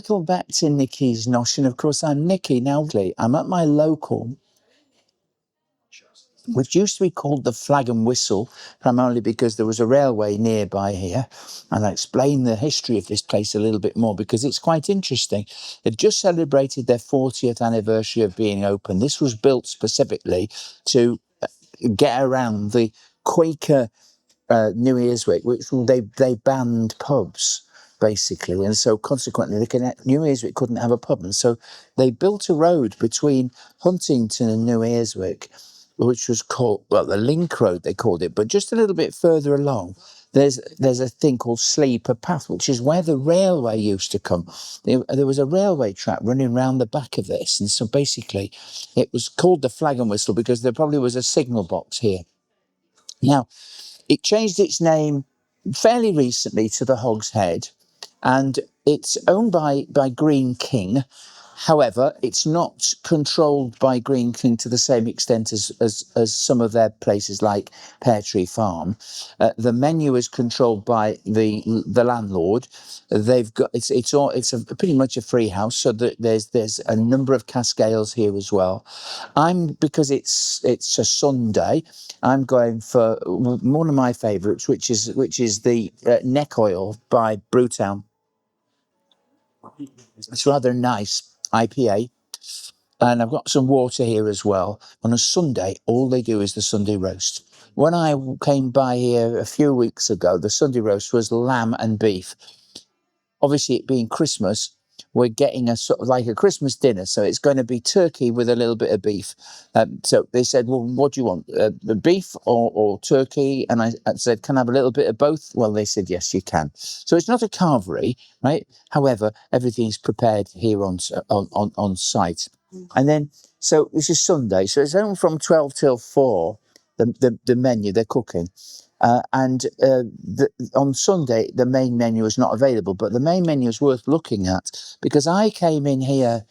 Welcome back to Nikki's Nosh, and of course I'm Nikki. Now I'm at my local, which used to be called the Flag and Whistle, primarily because there was a railway nearby here, and I explain the history of this place a little bit more because it's quite interesting. They've just celebrated their 40th anniversary of being open. This was built specifically to get around the Quaker New Year's week, which they banned pubs basically, and so consequently New Year's Week couldn't have a pub, and so they built a road between Huntington and New Year's Week, which was called, well, the Link Road they called it, but just a little bit further along there's a thing called Sleeper Path, which is where the railway used to come. There was a railway track running round the back of this, and so basically it was called the Flag and Whistle because there probably was a signal box here. Now, it changed its name fairly recently to the Hogshead, and it's owned by Green King. However, it's not controlled by Green King to the same extent as some of their places like Pear Tree Farm. The menu is controlled by the landlord. They've got it's pretty much a free house, so that there's a number of cascales here as well. Because it's a Sunday, I'm going for one of my favourites, which is the neck oil by Brewtown. It's rather nice IPA, and I've got some water here as well. On a Sunday, all they do is the Sunday roast. When I came by here a few weeks ago, the Sunday roast was lamb and beef. Obviously, it being Christmas, we're getting a sort of like a Christmas dinner, so it's going to be turkey with a little bit of beef. So they said, well, what do you want, the beef or turkey? And I said, can I have a little bit of both? Well, they said, yes, you can. So it's not a carvery, right? However, everything's prepared here on site. And then, so this is Sunday, so it's only from 12 till 4, the menu they're cooking. On Sunday, the main menu is not available, but the main menu is worth looking at because I came in here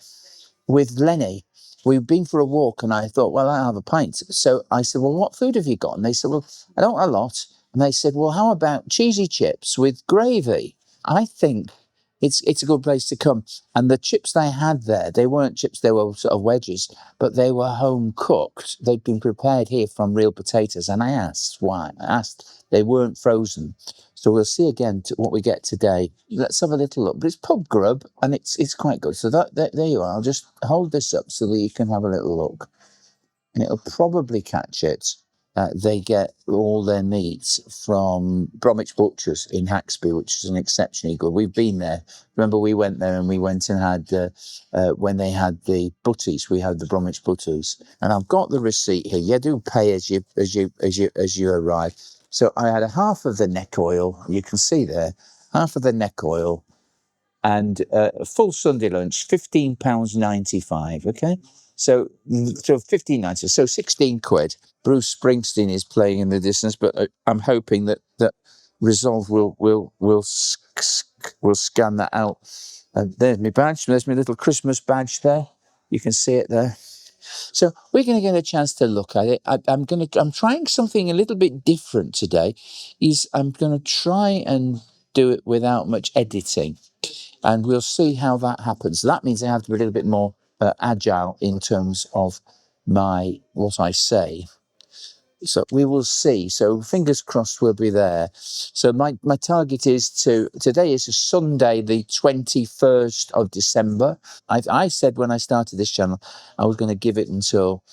with Lenny. We've been for a walk, and I thought, well, I'll have a pint. So I said, well, what food have you got? And they said, well, I don't want a lot. And they said, well, how about cheesy chips with gravy? I think it's a good place to come. And the chips they had there, they weren't chips, they were sort of wedges, but they were home cooked. They'd been prepared here from real potatoes. And I asked why. They weren't frozen. So we'll see again what we get today. Let's have a little look. But it's pub grub, and it's quite good. So there you are. I'll just hold this up so that you can have a little look. And it'll probably catch it. They get all their meats from Bromwich Butchers in Haxby, which is an exceptionally good. We've been there. Remember, we went there and we went and had when they had the butties, we had the Bromwich Butties, and I've got the receipt here. You do pay as you arrive. So I had a half of the neck oil. You can see there, half of the neck oil, and a full Sunday lunch, £15.95. Okay. So £15.90, so 16 quid. Bruce Springsteen is playing in the distance, but I'm hoping that Resolve will scan that out. There's my badge. There's my little Christmas badge there. You can see it there. So we're going to get a chance to look at it. I'm trying something a little bit different today. I'm going to try and do it without much editing, and we'll see how that happens. So that means I have to be a little bit more agile in terms of what I say. So we will see. So fingers crossed we'll be there. So my target is today is a Sunday, the 21st of December. I said when I started this channel, I was going to give it until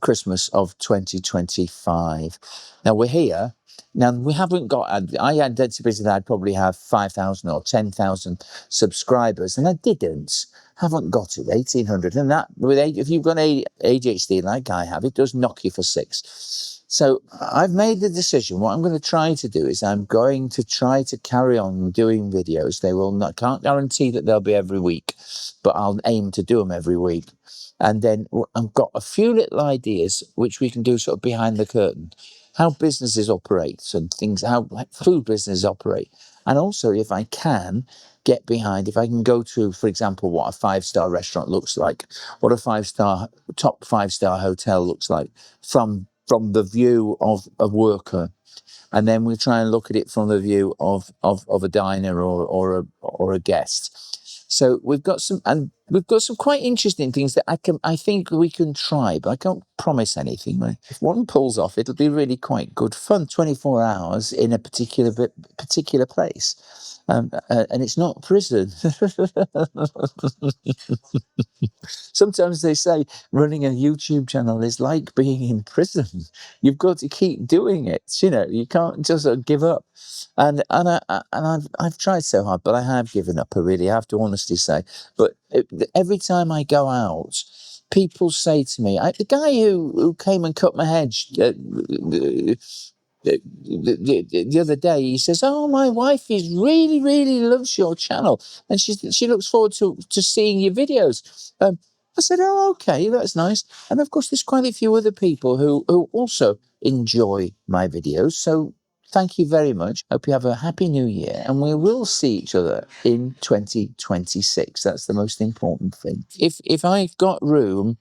Christmas of 2025. Now we're here. Now we haven't got, I anticipated I'd probably have 5,000 or 10,000 subscribers, and I didn't. Haven't got it, 1,800. And that, if you've got ADHD like I have, it does knock you for 6. So I've made the decision. What I'm going to try to do is I'm going to try to carry on doing videos. They will not, can't guarantee that they'll be every week, but I'll aim to do them every week. And then I've got a few little ideas which we can do sort of behind the curtain. How businesses operate and things, how food businesses operate. And also, if I can get behind, if I can go to, for example, what a 5-star restaurant looks like, what a top 5-star hotel looks like from the view of a worker. And then we try and look at it from the view of a diner or a guest. So we've got some quite interesting things that I think we can try, but I can't promise anything. Right? If one pulls off, it'll be really quite good fun. 24 hours in a particular place, and it's not prison. Sometimes they say running a YouTube channel is like being in prison. You've got to keep doing it. You can't just give up. And I've tried so hard, but I have given up. I really have to honestly say. But every time I go out, people say to me, the guy who came and cut my hedge the other day, he says, "Oh, my wife really loves your channel, and she looks forward to seeing your videos." I said, "Oh, okay, that's nice." And of course, there's quite a few other people who also enjoy my videos. So thank you very much. Hope you have a happy new year, and we will see each other in 2026. That's the most important thing. If I've got room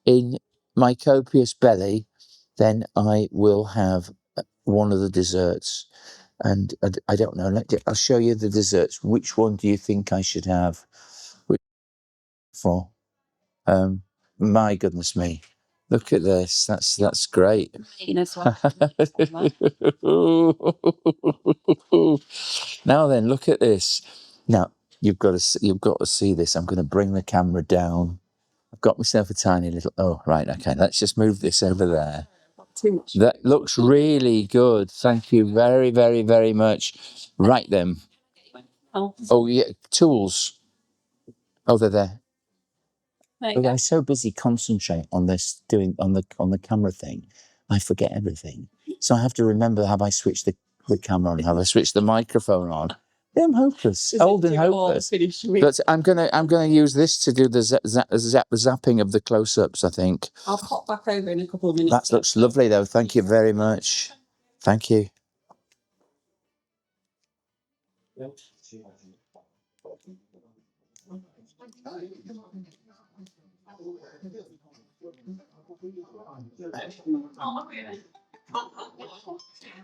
in my copious belly, then I will have one of the desserts. And I don't know. I'll show you the desserts. Which one do you think I should have? For? My goodness me. Look at this. That's great. Now then, look at this. Now you've got to see this. I'm going to bring the camera down. I've got myself a tiny little. Oh, right. Okay. Let's just move this over there. Too much. That looks really good. Thank you very, very, very much. Right then. Oh yeah, tools. Oh, they're there. But I'm so busy concentrating on this, doing on the camera thing, I forget everything. So I have to remember, have I switched the camera on? Have I switched the microphone on? I'm hopeless, old and hopeless. But I'm gonna use this to do the zapping of the close-ups. I think. I'll pop back over in a couple of minutes. That looks lovely, though. Thank you very much. Thank you.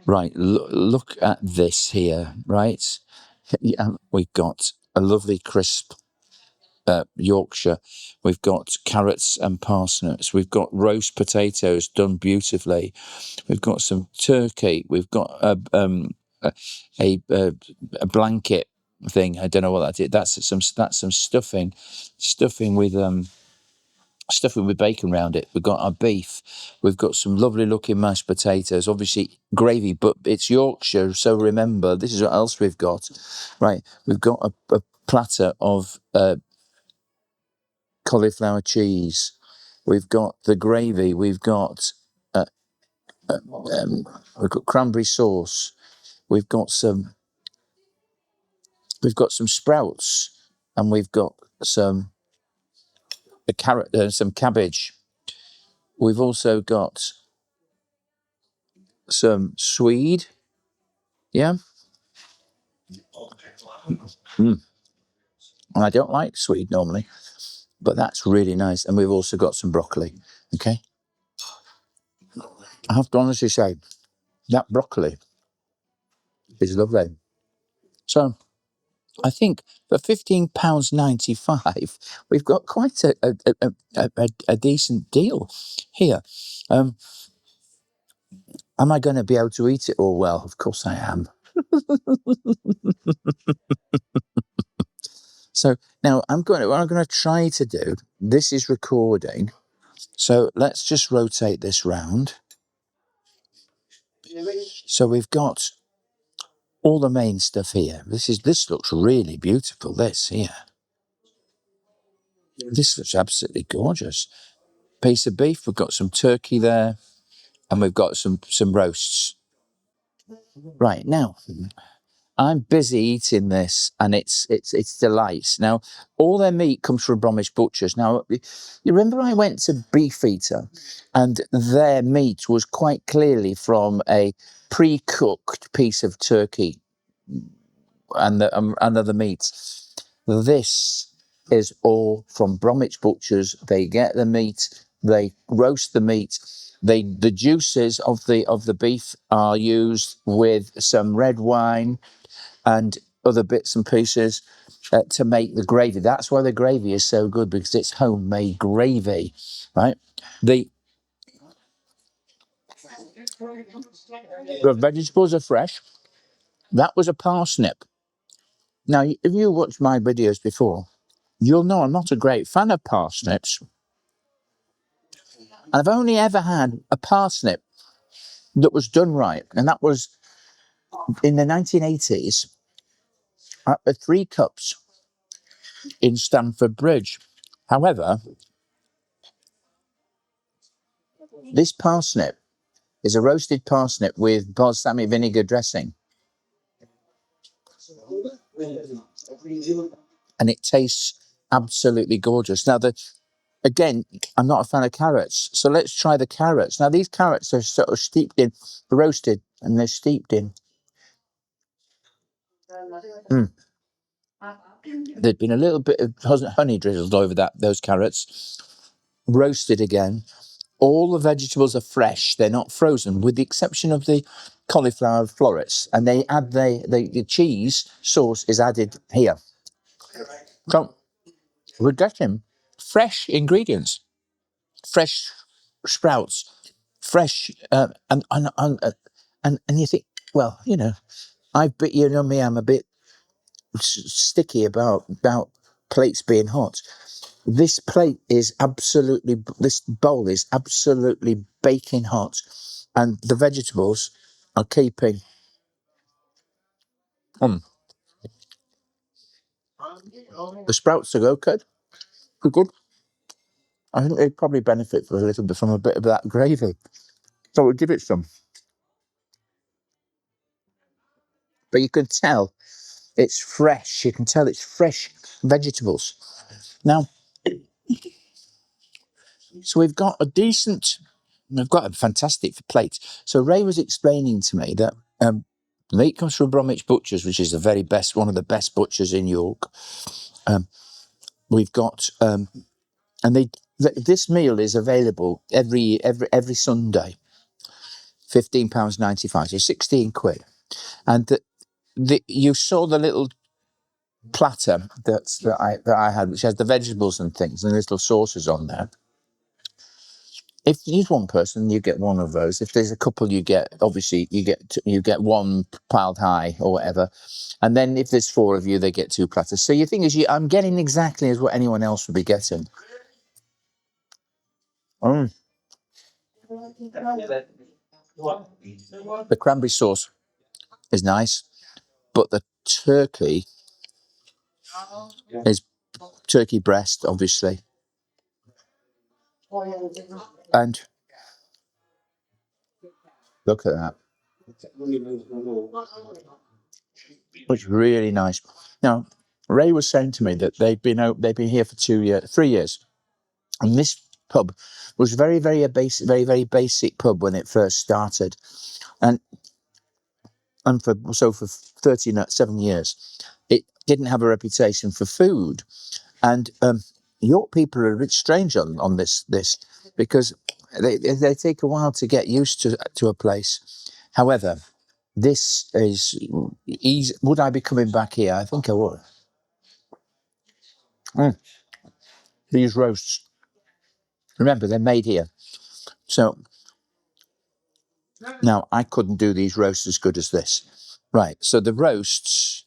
Right, look at this here, right? We've got a lovely crisp Yorkshire. We've got carrots and parsnips. We've got roast potatoes done beautifully. We've got some turkey. We've got a blanket thing. I don't know what that is. That's some stuffing with bacon around it. We've got our beef. We've got some lovely looking mashed potatoes, obviously gravy, but it's Yorkshire. So remember, this is what else we've got. Right, we've got a platter of cauliflower cheese. We've got the gravy. We've got cranberry sauce. We've got some sprouts, and we've got some some cabbage. We've also got some swede. Yeah. And I don't like swede normally, but that's really nice. And we've also got some broccoli. Okay. I have to honestly say, that broccoli is lovely. So I think for £15.95, we've got quite a decent deal here. Am I going to be able to eat it all? Well, of course I am. So now what I'm going to try to do, this is recording. So let's just rotate this round. So we've got all the main stuff here. This looks really beautiful, this here. This looks absolutely gorgeous. Piece of beef, we've got some turkey there, and we've got some roasts. Right, now, I'm busy eating this, and it's delights. Now, all their meat comes from Bromwich Butchers. Now, you remember I went to Beefeater, and their meat was quite clearly from a pre-cooked piece of turkey and other meats. This is all from Bromwich Butchers. They get the meat, they roast the meat. The juices of the beef are used with some red wine, and other bits and pieces to make the gravy. That's why the gravy is so good, because it's homemade gravy, right? The vegetables are fresh. That was a parsnip. Now, if you watched my videos before, you'll know I'm not a great fan of parsnips. And I've only ever had a parsnip that was done right, and that was in the 1980s at the 3 Cups in Stamford Bridge. However, this parsnip is a roasted parsnip with balsamic vinegar dressing. And it tastes absolutely gorgeous. Now, again, I'm not a fan of carrots, so let's try the carrots. Now, these carrots are sort of steeped in, roasted, and they're steeped in. There'd been a little bit of honey drizzled over those carrots, roasted again. All the vegetables are fresh; they're not frozen, with the exception of the cauliflower florets. And they add the cheese sauce is added here. So we're getting fresh ingredients, fresh sprouts, fresh, and you think, well, you know, you know me, I'm a bit sticky about plates being hot. This bowl is absolutely baking hot, and the vegetables are keeping. The sprouts are okay. They're good. I think they probably benefit for a little bit from a bit of that gravy. So we'll give it some. But you can tell it's fresh. You can tell it's fresh vegetables. Now, so we've got a fantastic plate. So Ray was explaining to me that the meat comes from Bromwich Butchers, which is one of the best butchers in York. We've got, this meal is available every Sunday, £15.95, so 16 quid. And you saw the little platter that I had, which has the vegetables and things and little sauces on there. If there's one person, you get one of those. If there's a couple, you get one piled high or whatever. And then if there's 4 of you, they get 2 platters. So your thing is, I'm getting exactly as what anyone else would be getting. The cranberry sauce is nice, but the turkey is turkey breast, obviously. And look at that. It's really nice. Now, Ray was saying to me that they've been here for 3 years, and this pub was very, very very basic pub when it first started, and for 37 years, it didn't have a reputation for food, and York people are a bit strange on this because they take a while to get used to a place. However, this is easy. Would I be coming back here? I think I would. These roasts, remember, they're made here. So now I couldn't do these roasts as good as this. Right. So the roasts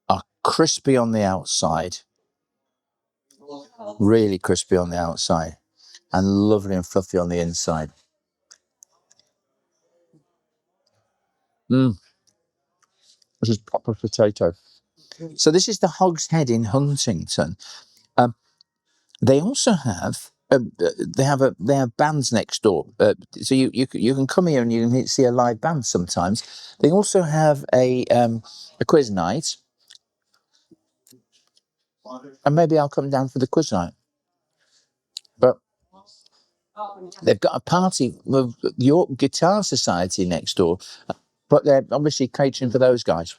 are crispy on the outside, really crispy on the outside, and lovely and fluffy on the inside. This is proper potato. So this is the Hogshead in Huntington. They also have they have bands next door. So you can come here and you can see a live band sometimes. They also have a quiz night, and maybe I'll come down for the quiz night. But they've got a party with the York Guitar Society next door, but they're obviously catering for those guys.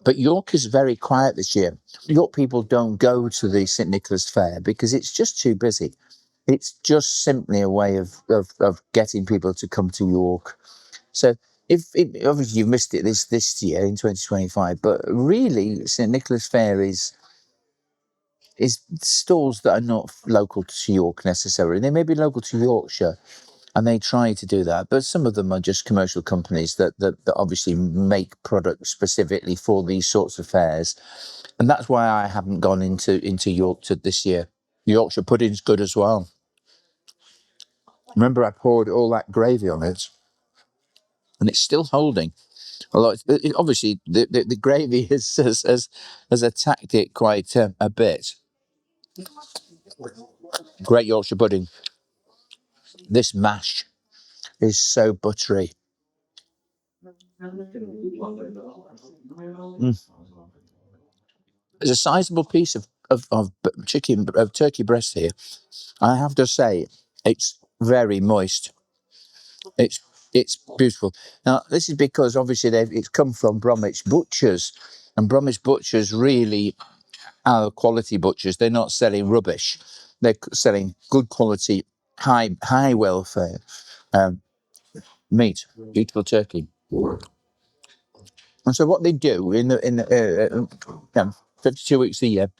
But York is very quiet this year. York people don't go to the St Nicholas Fair because it's just too busy. It's just simply a way of getting people to come to York. So Obviously you've missed it this year in 2025, but really St Nicholas Fair is stalls that are not local to York necessarily. They may be local to Yorkshire, and they try to do that, but some of them are just commercial companies that obviously make products specifically for these sorts of fairs, and that's why I haven't gone into Yorkshire this year. Yorkshire pudding's good as well. Remember, I poured all that gravy on it, and it's still holding. Although obviously the gravy has attacked it quite a bit. Great Yorkshire pudding. This mash is so buttery. There's a sizable piece of turkey breast here. I have to say, it's very moist. It's beautiful. Now, this is because obviously it's come from Bromwich Butchers, and Bromwich Butchers really are quality butchers. They're not selling rubbish. They're selling good quality, high welfare meat, beautiful turkey. And so what they do in the 52 weeks a year,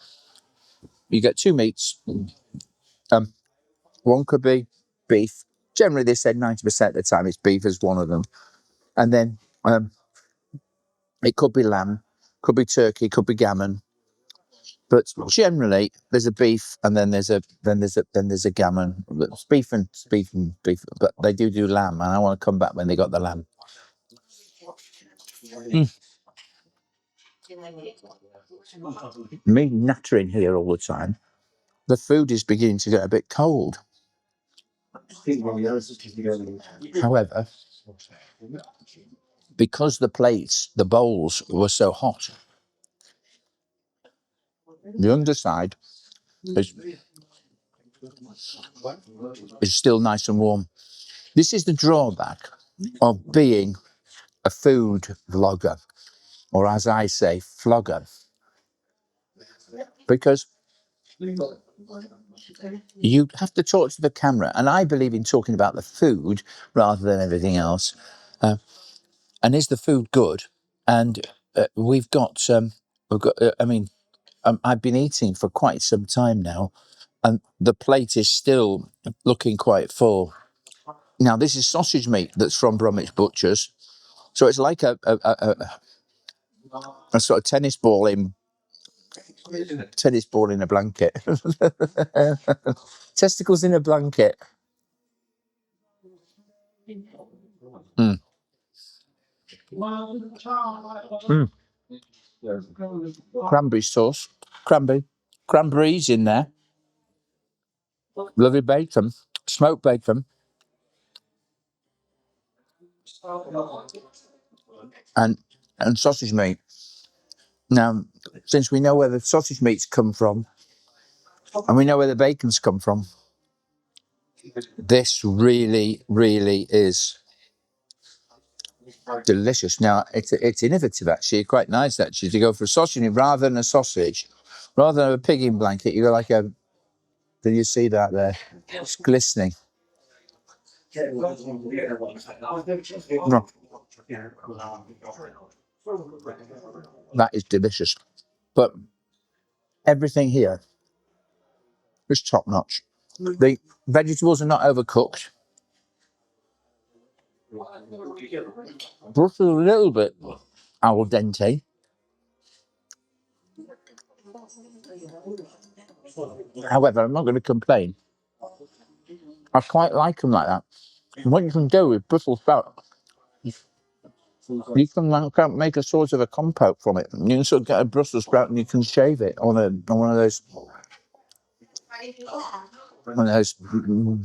you get two meats. One could be beef. Generally, they said 90% of the time it's beef as one of them. And then it could be lamb, could be turkey, could be gammon. But generally, there's a beef, and then there's a gammon. It's beef and beef. But they do lamb, and I want to come back when they got the lamb. Me nattering here all the time. The food is beginning to get a bit cold. However, because the bowls were so hot, the underside is still nice and warm. This is the drawback of being a food vlogger, or as I say, flogger, because you have to talk to the camera, and I believe in talking about the food rather than everything else. And is the food good? And we've got. I've been eating for quite some time now, and the plate is still looking quite full. Now, this is sausage meat that's from Bromwich Butchers, so it's like a sort of tennis ball in a blanket. Testicles in a blanket. Cranberry sauce. Cranberries in there. Lovely bacon. Smoked bacon. And sausage meat. Now, since we know where the sausage meats come from, and we know where the bacon's come from, this really, really is delicious. Now, it's innovative, actually, quite nice, actually, to go for a sausage meat rather than a sausage. Rather than a pig in blanket, you go like a... Did you see that there? It's glistening. No. That is delicious. But everything here is top notch. The vegetables are not overcooked. Just a little bit al dente. However, I'm not going to complain. I quite like them like that. And what you can do with Brussels sprout, you can make a sort of a compote from it. You can sort of get a Brussels sprout and you can shave it on one of those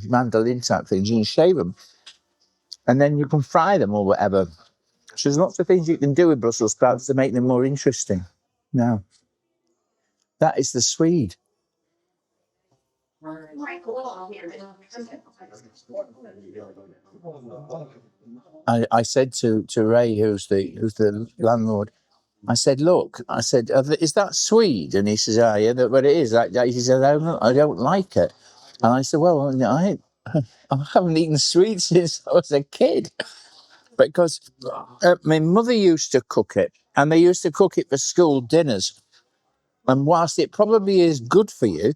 mandolin type things. You can shave them, and then you can fry them or whatever. So there's lots of things you can do with Brussels sprouts to make them more interesting. Now, that is the swede. I said to Ray, who's the landlord, I said, look, is that swede? And he says, oh, yeah, but it is. He said, I don't like it. And I said, well, I haven't eaten sweet since I was a kid. because my mother used to cook it, and they used to cook it for school dinners. And whilst it probably is good for you,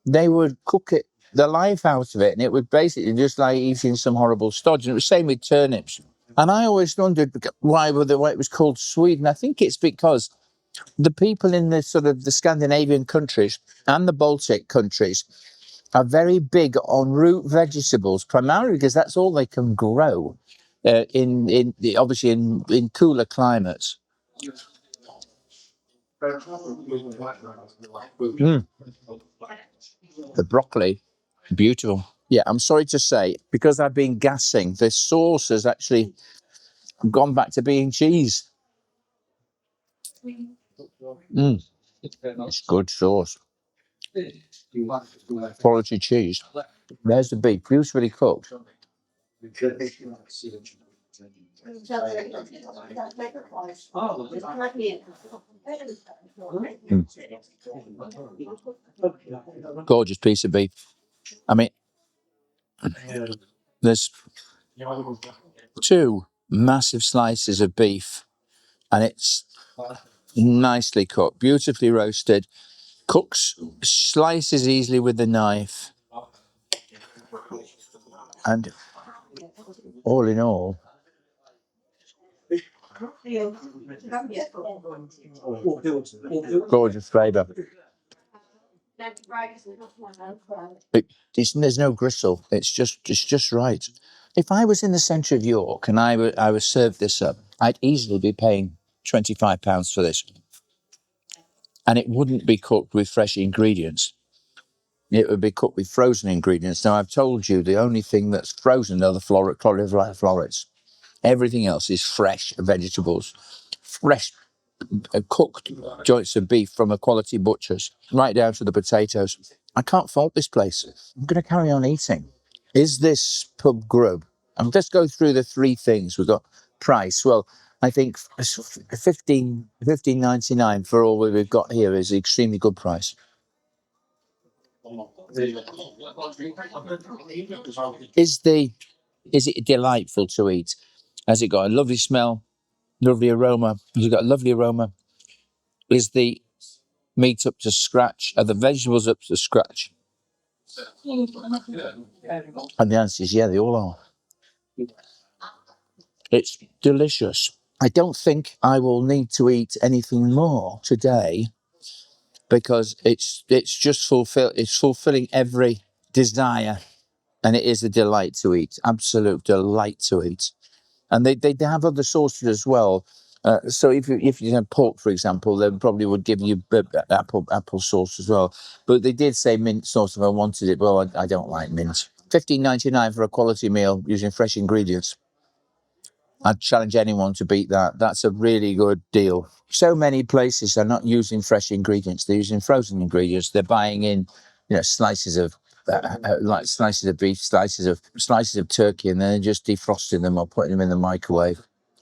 they would cook it, the life out of it, and it would basically just like eating some horrible stodge. And it was the same with turnips. And I always wondered why it was called Sweden. I think it's because the people in the sort of the Scandinavian countries and the Baltic countries are very big on root vegetables, primarily because that's all they can grow obviously in cooler climates. The broccoli, beautiful. Yeah, I'm sorry to say, because I've been gassing, the sauce has actually gone back to being cheese. It's good sauce. Quality cheese. There's the beef, beautifully cooked. Gorgeous piece of beef. I mean, there's 2 massive slices of beef, and it's nicely cooked, beautifully roasted, cooks, slices easily with the knife, and all in all, gorgeous flavour. There's no gristle. It's just right. If I was in the centre of York and I was served this up, I'd easily be paying £25 for this, and it wouldn't be cooked with fresh ingredients. It would be cooked with frozen ingredients. Now, I've told you the only thing that's frozen are the cauliflower florets. Everything else is fresh vegetables, fresh cooked joints of beef from a quality butcher's, right down to the potatoes. I can't fault this place. I'm going to carry on eating. Is this pub grub? And let's go through the 3 things. We've got price. Well, I think $15.99 for all we've got here is an extremely good price. Is it delightful to eat? Has it got a lovely smell, lovely aroma? Has it got a lovely aroma? Is the meat up to scratch? Are the vegetables up to scratch? And the answer is yeah, they all are. It's delicious. I don't think I will need to eat anything more today because it's just fulfilling every desire, and it is a delight to eat. Absolute delight to eat. And they have other sauces as well. So if you have pork, for example, they probably would give you apple sauce as well. But they did say mint sauce if I wanted it. Well, I don't like mint. $15.99 for a quality meal using fresh ingredients. I'd challenge anyone to beat that. That's a really good deal. So many places are not using fresh ingredients. They're using frozen ingredients. They're buying in, slices of like slices of beef, slices of turkey, and then they're just defrosting them or putting them in the microwave.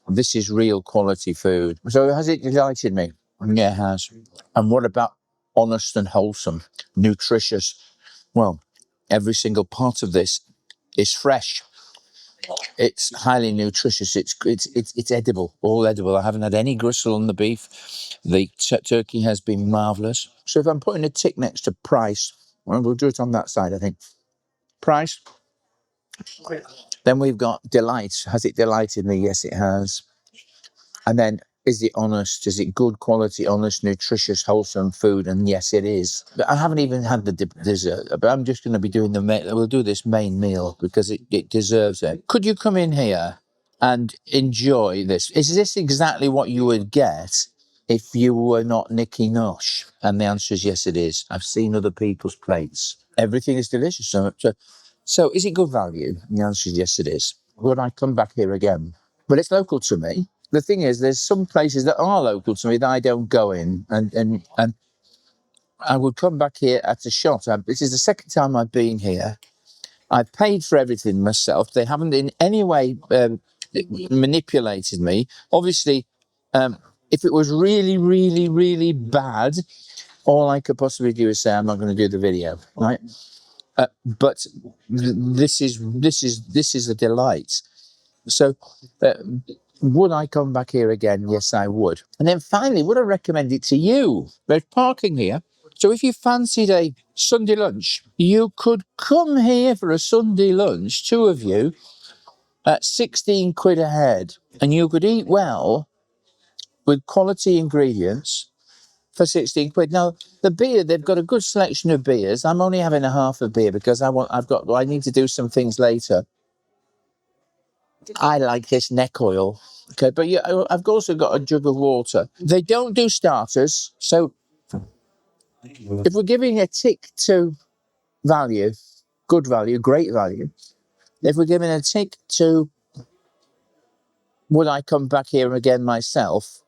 This is real quality food. So has it delighted me? Yeah, it has. And what about honest and wholesome, nutritious? Well, every single part of this is fresh. It's highly nutritious. It's edible, all edible. I haven't had any gristle on the beef. The turkey has been marvellous. So if I'm putting a tick next to price, well, we'll do it on that side, I think. Price. Then we've got delight. Has it delighted me? Yes, it has. And then, is it honest? Is it good quality, honest, nutritious, wholesome food? And yes, it is. But I haven't even had the dessert. But I'm just going to be doing we'll do this main meal because it deserves it. Could you come in here and enjoy this? Is this exactly what you would get if you were not Nikki Nosh? And the answer is yes, it is. I've seen other people's plates. Everything is delicious. So is it good value? And the answer is yes, it is. Would I come back here again? But it's local to me. The thing is, there's some places that are local to me that I don't go in, and I would come back here at a shot. This is the second time I've been here. I've paid for everything myself. They haven't in any way manipulated me. Obviously, if it was really, really, really bad, all I could possibly do is say I'm not going to do the video, right? But this is a delight. So would I come back here again? Yes, I would. And then finally, would I recommend it to you? There's parking here. So if you fancied a Sunday lunch, you could come here for a Sunday lunch, two of you, at 16 quid a head. And you could eat well with quality ingredients for 16 quid. Now, the beer, they've got a good selection of beers. I'm only having a half a beer because I need to do some things later. I like this neck oil. Okay, but yeah, I've also got a jug of water. They don't do starters, so if we're giving a tick to value, good value, great value, if we're giving a tick to would I come back here again myself,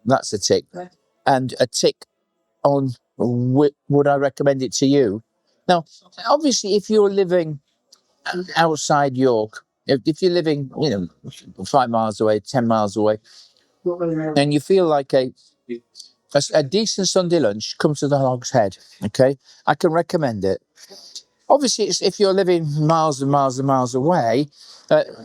that's a tick. And a tick on would I recommend it to you? Now, obviously, if you're living outside York, if you're living, 5 miles away, 10 miles away, and you feel like a decent Sunday lunch, come to the Hogshead, okay? I can recommend it. Obviously, if you're living miles and miles and miles away,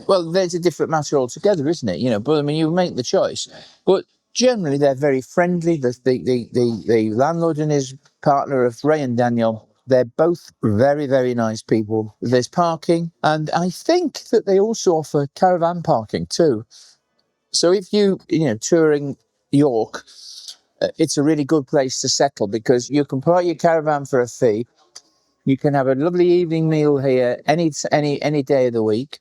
well, there's a different matter altogether, isn't it? But I mean, you make the choice. But generally, they're very friendly. The landlord and his partner of Ray and Daniel, they're both very, very nice people. There's parking, and I think that they also offer caravan parking too. So if touring York, it's a really good place to settle because you can park your caravan for a fee. You can have a lovely evening meal here any day of the week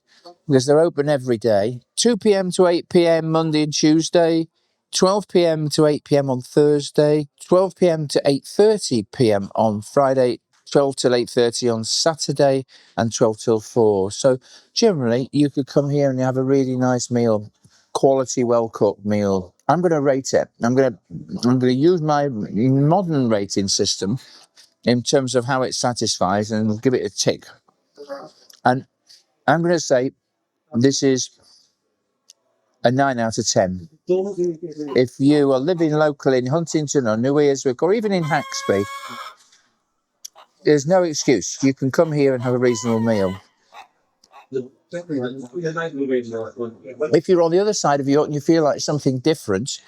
because they're open every day. 2 p.m. to 8 p.m. Monday and Tuesday, 12 p.m. to 8 p.m. on Thursday, 12 p.m. to 8:30 p.m. on Friday, 12 till 8:30 on Saturday, and 12 till 4. So generally, you could come here and have a really nice meal, quality, well-cooked meal. I'm going to rate it. I'm going to use my modern rating system in terms of how it satisfies and give it a tick. And I'm going to say this is a 9 out of 10. If you are living locally in Huntington or New Earswick or even in Haxby, there's no excuse. You can come here and have a reasonable meal. If you're on the other side of York and you feel like something different,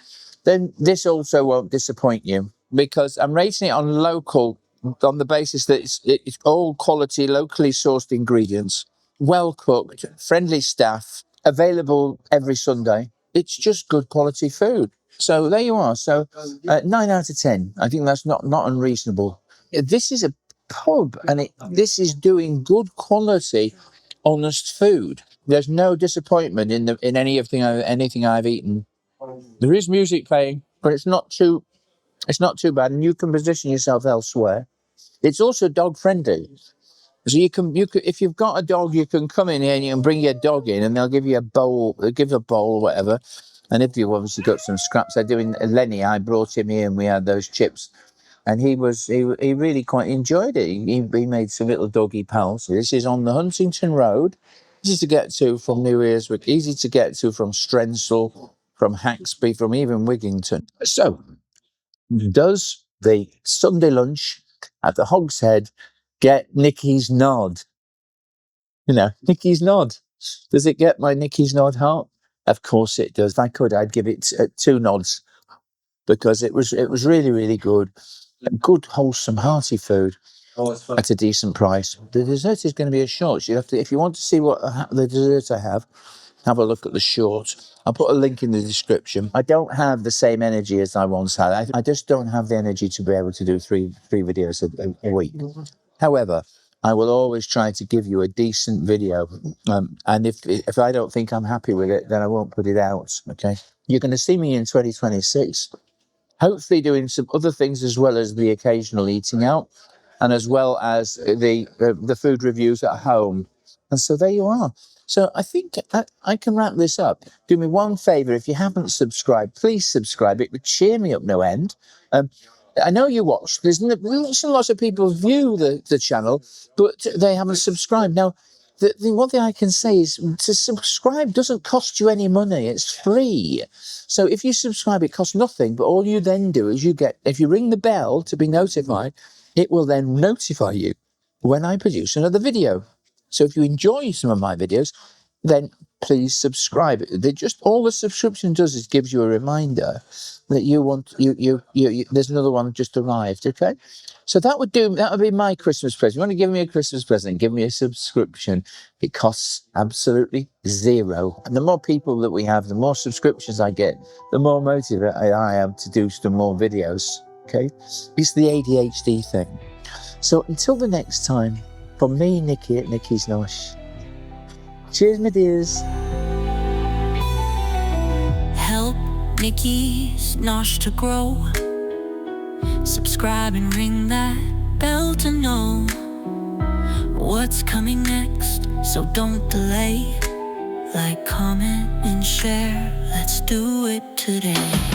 then this also won't disappoint you because I'm rating it on local on the basis that it's all quality, locally sourced ingredients, well cooked, friendly staff, available every Sunday. It's just good quality food. So there you are. So 9 out of 10. I think that's not unreasonable. This is a pub and this is doing good quality, honest food. There's no disappointment in anything I've eaten. There is music playing, but it's not too bad, and you can position yourself elsewhere. It's also dog friendly, so you can if you've got a dog, you can come in here and you can bring your dog in, and they'll give you a bowl, or whatever. And if you've obviously got some scraps, they're doing Lenny. I brought him here, and we had those chips, and he really quite enjoyed it. He made some little doggy pals. This is on the Huntington Road. Easy to get to from New Earswick. Easy to get to from Strensall, from Haxby, from even Wigington. So, does the Sunday lunch at the Hogshead get Nikki's nod? Nikki's nod. Does it get my Nikki's nod heart? Of course it does. If I could, I'd give it 2 nods because it was really, really good. Good, wholesome, hearty food at a decent price. The dessert is going to be a short. You have to, if you want to see what the dessert I have a look at the short. I'll put a link in the description. I don't have the same energy as I once had. I just don't have the energy to be able to do three videos a week. However, I will always try to give you a decent video. And if I don't think I'm happy with it, then I won't put it out. Okay. You're going to see me in 2026. Hopefully doing some other things as well as the occasional eating out, and as well as the food reviews at home. And so there you are. So I think I can wrap this up. Do me one favour, if you haven't subscribed, please subscribe. It would cheer me up no end. I know you watch. There's lots and lots of people view the channel, but they haven't subscribed. Now, the one thing I can say is to subscribe doesn't cost you any money. It's free. So if you subscribe, it costs nothing. But all you then do is if you ring the bell to be notified, it will then notify you when I produce another video. So if you enjoy some of my videos, then please subscribe. They just, all the subscription does is gives you a reminder that you want, there's another one just arrived, okay? So that would be my Christmas present. You want to give me a Christmas present, give me a subscription. It costs absolutely zero. And the more people that we have, the more subscriptions I get, the more motivated I am to do some more videos, okay? It's the ADHD thing. So until the next time, from me, Nikki at Nikki's Nosh. Cheers, my dears. Help Nikki's Nosh to grow. Subscribe and ring that bell to know what's coming next, so don't delay. Like, comment and share, let's do it today.